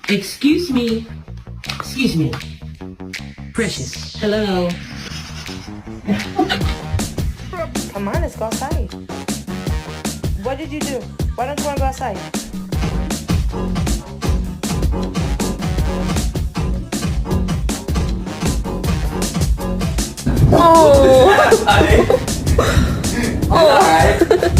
Excuse me. Excuse me. Precious. Hello. Come on, let's go outside. What did you do? Why don't you want to go outside? Oh.